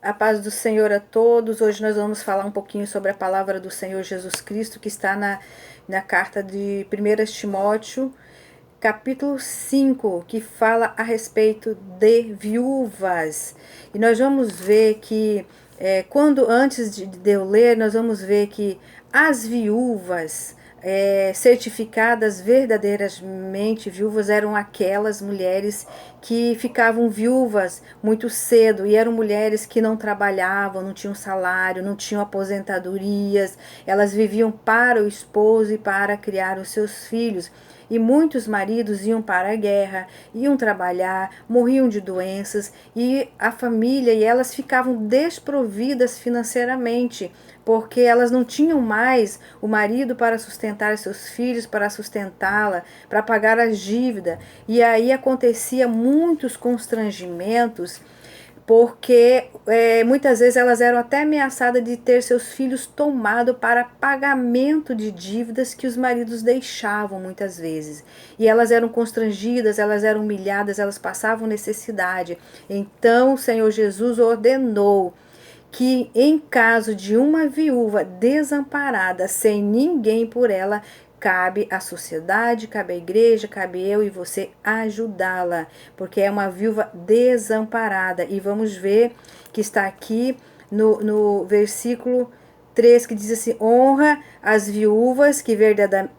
A paz do Senhor a todos. Hoje nós vamos falar um pouquinho sobre a palavra do Senhor Jesus Cristo, que está na carta de 1 Timóteo, capítulo 5, que fala a respeito de viúvas. E nós vamos ver que, antes de eu ler, nós vamos ver que as viúvas certificadas verdadeiramente viúvas eram aquelas mulheres que ficavam viúvas muito cedo e eram mulheres que não trabalhavam, não tinham salário, não tinham aposentadorias, elas viviam para o esposo e para criar os seus filhos. E muitos maridos iam para a guerra, iam trabalhar, morriam de doenças e a família e elas ficavam desprovidas financeiramente, porque elas não tinham mais o marido para sustentar seus filhos, para sustentá-la, para pagar as dívidas. E aí acontecia muitos constrangimentos, porque muitas vezes elas eram até ameaçadas de ter seus filhos tomados para pagamento de dívidas que os maridos deixavam muitas vezes. E elas eram constrangidas, elas eram humilhadas, elas passavam necessidade. Então o Senhor Jesus ordenou que em caso de uma viúva desamparada, sem ninguém por ela, cabe à sociedade, cabe à igreja, cabe eu e você ajudá-la, porque é uma viúva desamparada. E vamos ver que está aqui no versículo 3, que diz assim: honra as viúvas que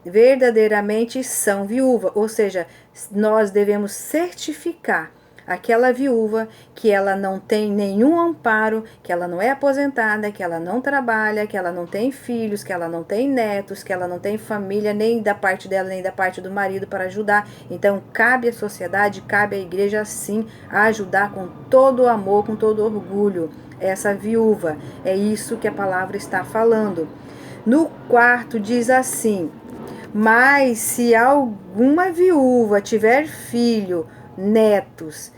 verdadeiramente são viúvas. Ou seja, nós devemos certificar aquela viúva que ela não tem nenhum amparo, que ela não é aposentada, que ela não trabalha, que ela não tem filhos, que ela não tem netos, que ela não tem família, nem da parte dela, nem da parte do marido para ajudar. Então cabe à sociedade, cabe à igreja sim a ajudar com todo o amor, com todo o orgulho essa viúva. É isso que a palavra está falando. No 4 diz assim: mas se alguma viúva tiver filho, netos,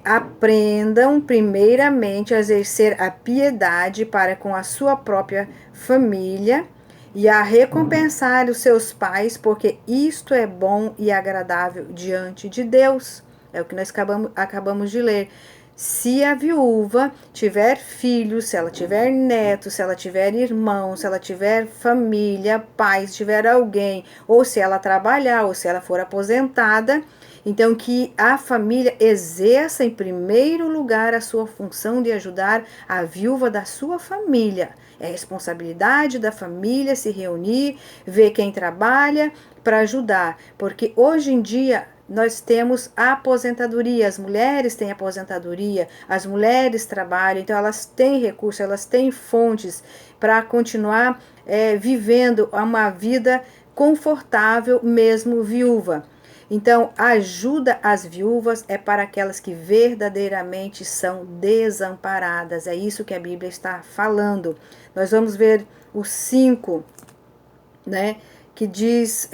aprendam primeiramente a exercer a piedade para com a sua própria família e a recompensar os seus pais, porque isto é bom e agradável diante de Deus. É o que nós acabamos de ler. Se a viúva tiver filhos, se ela tiver netos, se ela tiver irmãos, se ela tiver família, pais, tiver alguém, ou se ela trabalhar, ou se ela for aposentada, então que a família exerça em primeiro lugar a sua função de ajudar a viúva da sua família. É responsabilidade da família se reunir, ver quem trabalha para ajudar, porque hoje em dia nós temos a aposentadoria, as mulheres têm aposentadoria, as mulheres trabalham, então elas têm recursos, elas têm fontes para continuar vivendo uma vida confortável, mesmo viúva. Então, a ajuda às viúvas é para aquelas que verdadeiramente são desamparadas. É isso que a Bíblia está falando. Nós vamos ver o 5, né? Que diz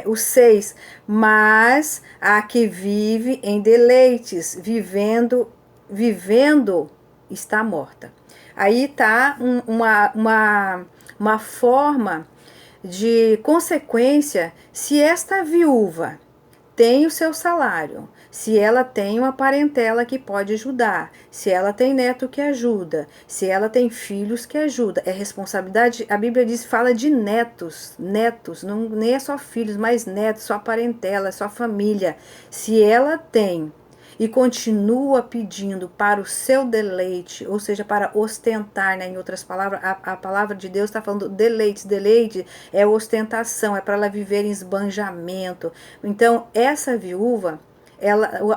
o 6, mas a que vive em deleites, vivendo está morta. Aí está uma forma de consequência. Se esta viúva tem o seu salário, se ela tem uma parentela que pode ajudar, se ela tem neto que ajuda, se ela tem filhos que ajuda, é responsabilidade. A Bíblia diz, fala de netos, não, nem é só filhos, mas netos, só parentela, só família. Se ela tem e continua pedindo para o seu deleite, ou seja, para ostentar, né? Em outras palavras, a palavra de Deus está falando deleite. Deleite é ostentação, é para ela viver em esbanjamento. Então, essa viúva,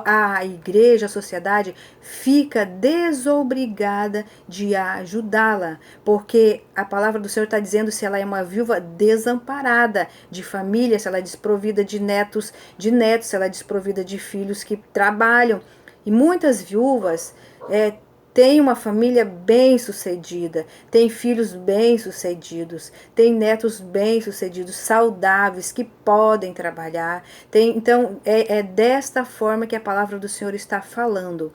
a igreja, a sociedade, fica desobrigada de ajudá-la, porque a palavra do Senhor está dizendo se ela é uma viúva desamparada de família, se ela é desprovida de netos, se ela é desprovida de filhos que trabalham. E muitas viúvas têm uma família bem-sucedida, têm filhos bem-sucedidos, têm netos bem-sucedidos, saudáveis, que podem trabalhar. Então, é desta forma que a palavra do Senhor está falando.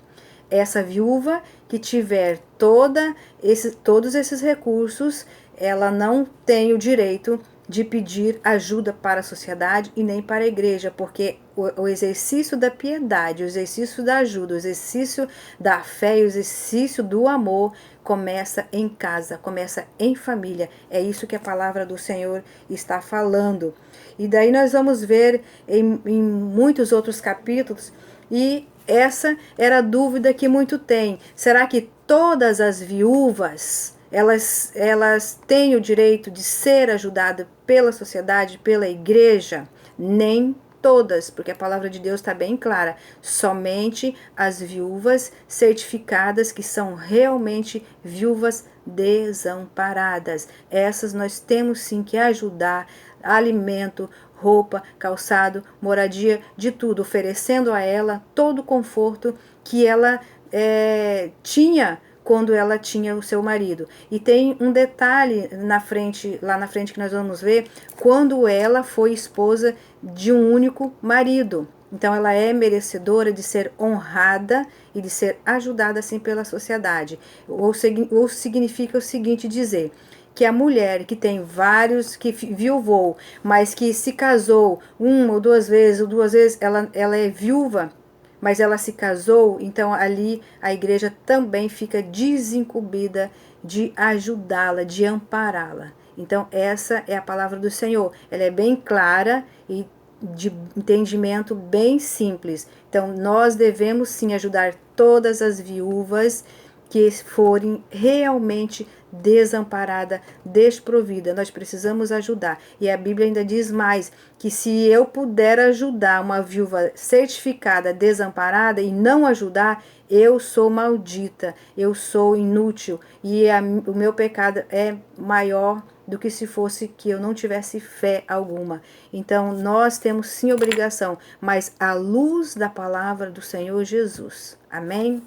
Essa viúva que tiver todos esses recursos, ela não tem o direito de pedir ajuda para a sociedade e nem para a igreja, porque o exercício da piedade, o exercício da ajuda, o exercício da fé e o exercício do amor começa em casa, começa em família. É isso que a palavra do Senhor está falando. E daí nós vamos ver em muitos outros capítulos, e essa era a dúvida que muito tem. Será que todas as viúvas, elas têm o direito de ser ajudadas pela sociedade, pela igreja? Nem todas, porque a palavra de Deus está bem clara. Somente as viúvas certificadas, que são realmente viúvas desamparadas. Essas nós temos sim que ajudar, alimento, roupa, calçado, moradia, de tudo, oferecendo a ela todo o conforto que ela tinha quando ela tinha o seu marido. E tem um detalhe lá na frente que nós vamos ver, quando ela foi esposa de um único marido. Então ela é merecedora de ser honrada e de ser ajudada assim pela sociedade. Ou significa o seguinte dizer, que a mulher que tem vários, que viuvou, mas que se casou uma ou duas vezes, ela é viúva, mas ela se casou, então ali a igreja também fica desincumbida de ajudá-la, de ampará-la. Então essa é a palavra do Senhor. Ela é bem clara e de entendimento bem simples. Então nós devemos sim ajudar todas as viúvas que forem realmente desamparada, desprovida. Nós precisamos ajudar. E a Bíblia ainda diz mais, que se eu puder ajudar uma viúva certificada, desamparada, e não ajudar, eu sou maldita, eu sou inútil, e o meu pecado é maior do que se fosse que eu não tivesse fé alguma. Então nós temos sim obrigação, mas à luz da palavra do Senhor Jesus. Amém?